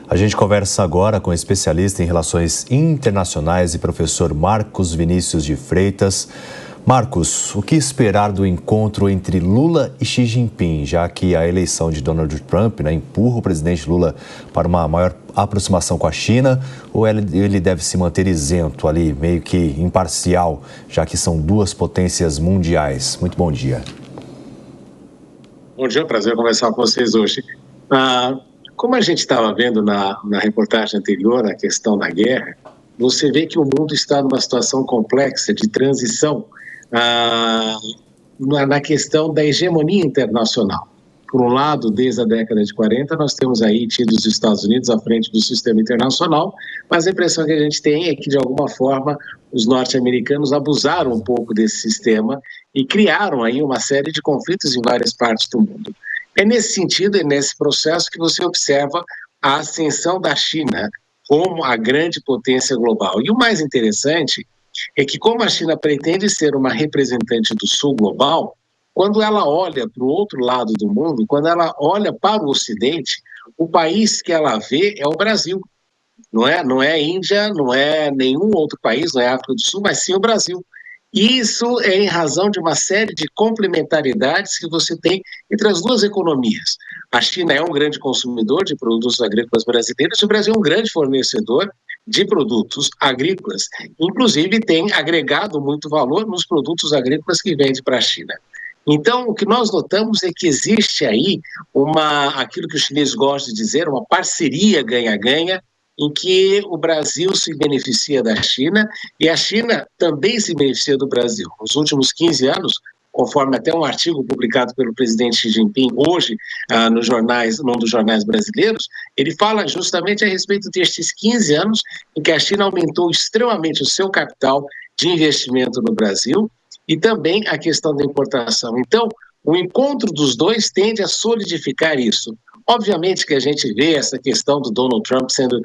A gente conversa agora com o especialista em relações internacionais e professor Marcos Vinícius de Freitas. Marcos, o que esperar do encontro entre Lula e Xi Jinping, já que a eleição de Donald Trump empurra o presidente Lula para uma maior aproximação com a China, ou ele deve se manter isento ali, meio que imparcial, já que são duas potências mundiais? Muito bom dia. Bom dia, é um prazer conversar com vocês hoje. Como a gente estava vendo na reportagem anterior, a questão da guerra, você vê que o mundo está numa situação complexa de transição na questão da hegemonia internacional. Por um lado, desde a década de 40, nós temos aí tido os Estados Unidos à frente do sistema internacional, mas a impressão que a gente tem é que, de alguma forma, os norte-americanos abusaram um pouco desse sistema e criaram aí uma série de conflitos em várias partes do mundo. É nesse sentido, é nesse processo que você observa a ascensão da China como a grande potência global. E o mais interessante é que, como a China pretende ser uma representante do Sul global, quando ela olha para o outro lado do mundo, quando ela olha para o Ocidente, o país que ela vê é o Brasil. Não é a Índia, não é nenhum outro país, não é a África do Sul, mas sim o Brasil. E isso é em razão de uma série de complementaridades que você tem entre as duas economias. A China é um grande consumidor de produtos agrícolas brasileiros e o Brasil é um grande fornecedor de produtos agrícolas. Inclusive, tem agregado muito valor nos produtos agrícolas que vende para a China. Então, o que nós notamos é que existe aí aquilo que os chineses gostam de dizer, uma parceria ganha-ganha, em que o Brasil se beneficia da China e a China também se beneficia do Brasil. Nos últimos 15 anos, conforme até um artigo publicado pelo presidente Xi Jinping hoje num dos jornais brasileiros, ele fala justamente a respeito destes 15 anos em que a China aumentou extremamente o seu capital de investimento no Brasil e também a questão da importação. Então, o encontro dos dois tende a solidificar isso. Obviamente que a gente vê essa questão do Donald Trump sendo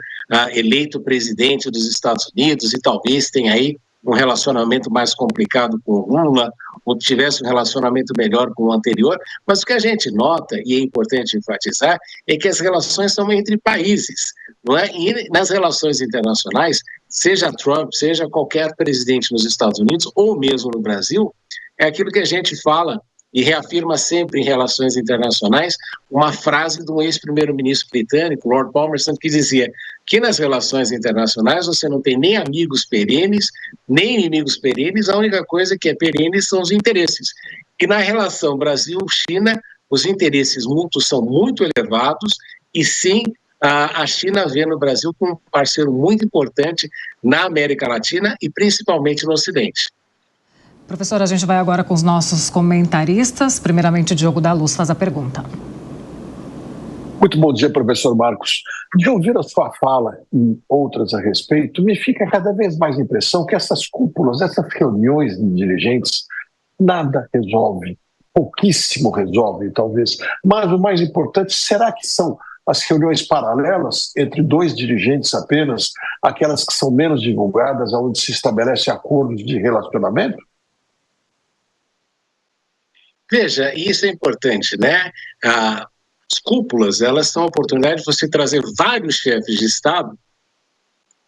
eleito presidente dos Estados Unidos e talvez tenha aí um relacionamento mais complicado com o Lula, ou tivesse um relacionamento melhor com o anterior, mas o que a gente nota, e é importante enfatizar, é que as relações são entre países, não é? E nas relações internacionais, seja Trump, seja qualquer presidente nos Estados Unidos, ou mesmo no Brasil, é aquilo que a gente fala e reafirma sempre em relações internacionais uma frase de um ex-primeiro-ministro britânico, Lord Palmerston, que dizia que nas relações internacionais você não tem nem amigos perenes, nem inimigos perenes, a única coisa que é perene são os interesses. E na relação Brasil-China, os interesses mútuos são muito elevados e sim, a China vê no Brasil como um parceiro muito importante na América Latina e principalmente no Ocidente. Professor, a gente vai agora com os nossos comentaristas. Primeiramente, o Diogo da Luz faz a pergunta. Muito bom dia, professor Marcos. De ouvir a sua fala e outras a respeito, me fica cada vez mais a impressão que essas cúpulas, essas reuniões de dirigentes, nada resolve, pouquíssimo resolve, talvez. Mas o mais importante, será que são as reuniões paralelas entre dois dirigentes apenas, aquelas que são menos divulgadas, onde se estabelece acordos de relacionamento? Veja, isso é importante, né? As cúpulas, elas são a oportunidade de você trazer vários chefes de Estado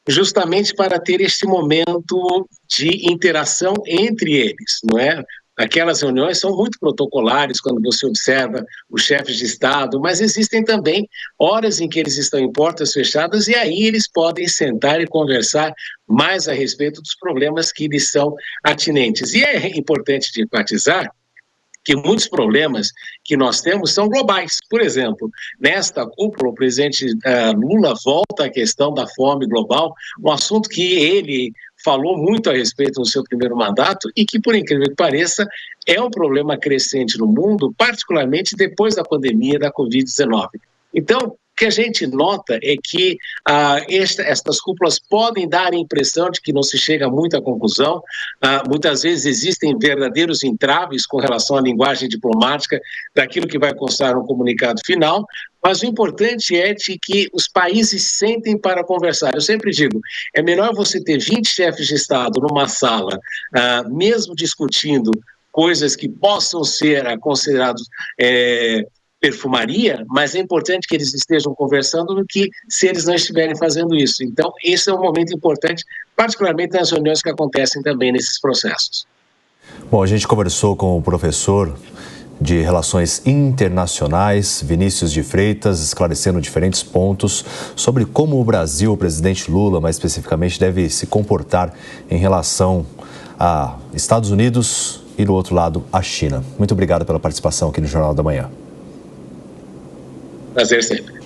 justamente para ter este momento de interação entre eles, não é? Aquelas reuniões são muito protocolares quando você observa os chefes de Estado, mas existem também horas em que eles estão em portas fechadas e aí eles podem sentar e conversar mais a respeito dos problemas que lhes são atinentes. E é importante de enfatizar que muitos problemas que nós temos são globais. Por exemplo, nesta cúpula, o presidente Lula volta à questão da fome global, um assunto que ele falou muito a respeito no seu primeiro mandato e que, por incrível que pareça, é um problema crescente no mundo, particularmente depois da pandemia da Covid-19. Então, o que a gente nota é que estas cúpulas podem dar a impressão de que não se chega muito à conclusão. Muitas vezes existem verdadeiros entraves com relação à linguagem diplomática daquilo que vai constar no comunicado final, mas o importante é de que os países sentem para conversar. Eu sempre digo, é melhor você ter 20 chefes de Estado numa sala, mesmo discutindo coisas que possam ser considerados perfumaria, mas é importante que eles estejam conversando do que se eles não estiverem fazendo isso. Então, esse é um momento importante, particularmente nas reuniões que acontecem também nesses processos. Bom, a gente conversou com o professor de Relações Internacionais, Vinícius de Freitas, esclarecendo diferentes pontos sobre como o Brasil, o presidente Lula, mais especificamente, deve se comportar em relação a Estados Unidos e, do outro lado, a China. Muito obrigado pela participação aqui no Jornal da Manhã. Prazer sempre.